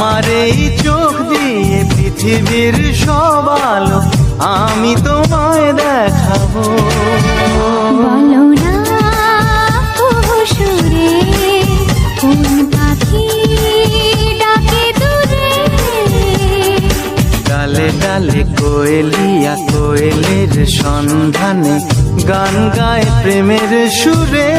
আমার এই চোখ দিয়ে পৃথিবীর সব আলো আমি তোমায় দেখাবো। বলো না কুহু সুরে কোন পাখি ডাকে দূরে। ডালে ডালে কোয়েলিয়া কোয়েলের সন্ধানে গান গায় প্রেমের সুরে।